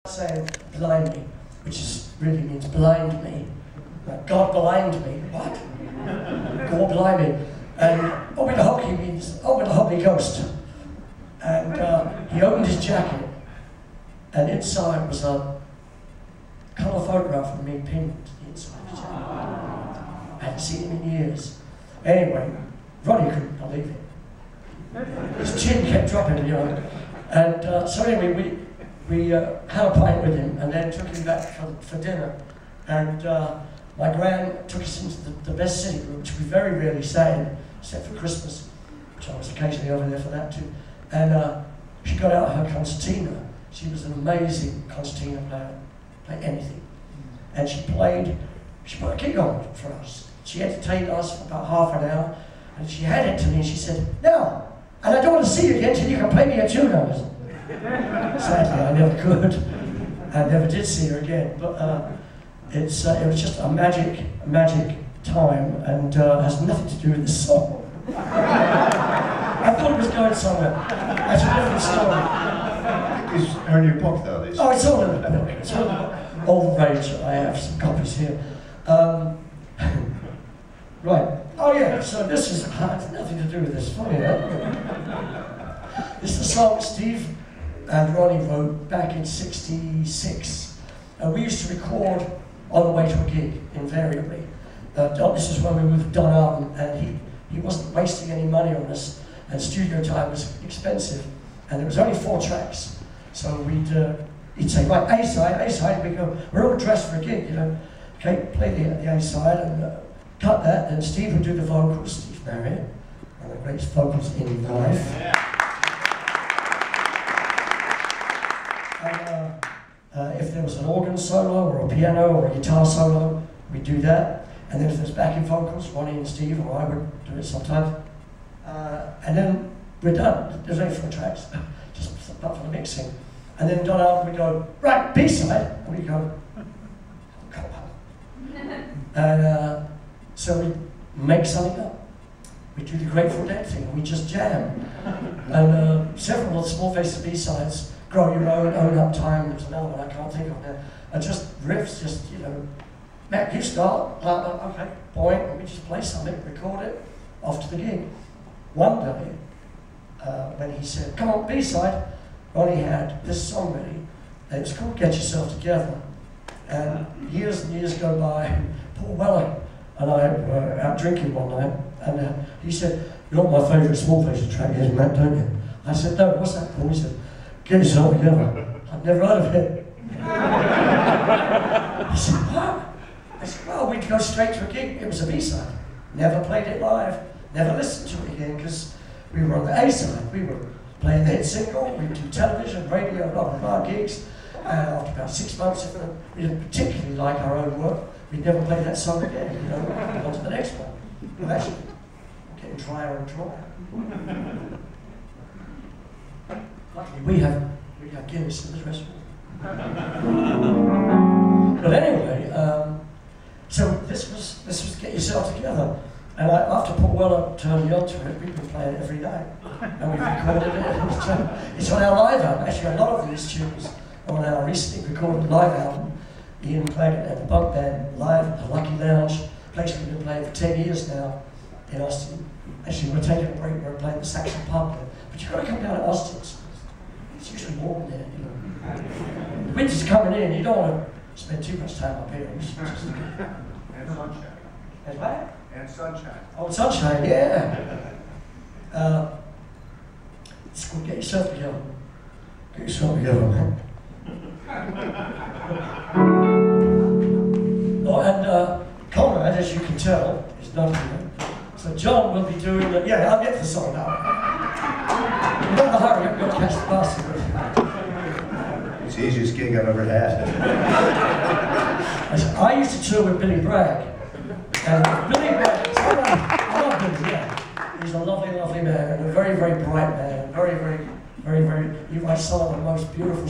saying blind me, which is, really means blind me. Like, God blind me. What? God blind me. And oh, with the hockey means, oh, with the Holy Ghost. And he opened his jacket, and inside was a colour photograph of me pinned to the inside of his jacket. I hadn't seen him in years. Anyway, Ronnie couldn't believe it. His chin kept dropping, you know. And so anyway, we had a pint with him and then took him back for dinner. And my gran took us into the best sitting room, which we very rarely stay in, except for Christmas, which I was occasionally over there for that too. And she got out her concertina. She was an amazing concertina player, played anything. And she put a gig on for us. She entertained us for about half an hour, and she handed it to me and she said, "Now, and I don't want to see you again until you can play me a tune." Sadly, I never could. I never did see her again, but it was just a magic time, and has nothing to do with this song. I thought it was going somewhere. That's a different story. It's in your book, though. This. Oh, it's all in the book. It's all in the book. Old rage. I have some copies here. Right. Oh yeah. So this is nothing to do with this. Funny, It's the song Steve and Ronnie wrote back in '66. We used to record on the way to a gig, invariably. This is when we were with Don Albany, and he wasn't wasting any money on us, and studio time was expensive, and there was only 4 tracks. So he'd say, right, A side, we go, we're all dressed for a gig, you know. Okay, play the A side, and cut that, and Steve would do the vocals, Steve Marriott, one of the greatest vocals in life. And if there was an organ solo, or a piano, or a guitar solo, we'd do that. And then if there's backing vocals, Ronnie and Steve, or I would do it sometimes. And then we're done. There's only 4 tracks, just apart from the mixing. And then Don Albany would go, right, B-side, and we'd go, come on. And so we'd make something up. We'd do the Grateful Dead thing, and we'd just jam. And several of the Small Faces B-sides, Grow Your Own Up Time, there's another one I can't think of now. And just riffs, just, you know, Mac, you start, okay, point, and we just play something, record it, off to the gig. One day, when he said, come on, B-side, Ronnie had this song ready, and it was called Get Yourself Together. And years go by, Paul Weller and I were out drinking one night, and he said, you know what my favourite Small Faces track is, Matt, don't you? I said, no, what's that called? He said, Get Yourself Together. I'd never heard of it. I said, what? I said, well, we'd go straight to a gig. It was a B-side. Never played it live. Never listened to it again because we were on the A-side. We were playing the hit single. We'd do television, radio, blah, blah, blah, gigs. And after about 6 months, if we didn't particularly like our own work, we'd never play that song again. You know, on to the next one. Well, actually, getting drier and drier. Luckily, we have Guinness in this restaurant. But anyway, so this was Get Yourself Together. And after Paul Weller turned me onto it, we've been playing it every night. And we've recorded it. It's on our live album. Actually, a lot of these tunes are on our recently recorded live album. Ian McLagan and the Bunk Band live at the Lucky Lounge, place we've been playing for 10 years now in Austin. Actually, we're taking a break, we're playing the Saxon Pub there. But you've got to come down to Austin. It's usually warm there, you know. The winter's coming in, you don't want to spend too much time up here. And sunshine. And what? And sunshine. Oh, sunshine, yeah. It's called Get Yourself Together. Get yourself together, man. Oh, and Conrad, as you can tell, is not here. So John will be doing the, yeah, I'll get the song now. You don't have to hurry, I'm going to catch the bus. It's the easiest gig I've ever had. I used to tour with Billy Bragg. And Billy Bragg, I love Billy, yeah. He's a lovely, lovely man, and a very, very bright man. Very, he writes some of the most beautiful,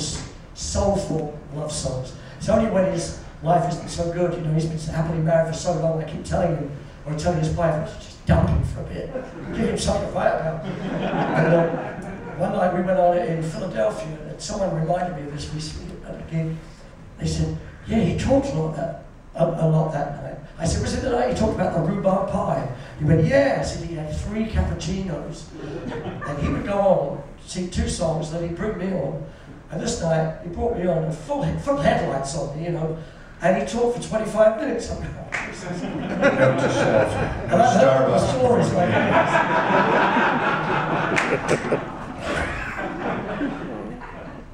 soulful love songs. It's only when his life isn't so good, you know, he's been happily married for so long, I keep telling him, or telling his wife, just dump him for a bit, give him something to write about. And one night we went on it in Philadelphia, and someone reminded me of this recently. at the gig. They said, yeah, he talked a lot that night. I said, was it the night he talked about the rhubarb pie? He went, yeah. I said he had 3 cappuccinos. And he would go on, sing 2 songs, then he'd bring me on. And this night, he brought me on, full headlights on me, you know. And he talked for 25 minutes. I'm going, Note to self. and I've heard the stories like this.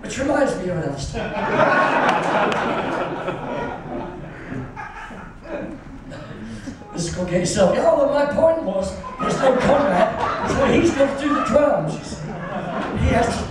Which reminds me of another story. This is going to get yourself. Oh, well, my point was, there's no Conrad, so he's going to do the drums. He has to.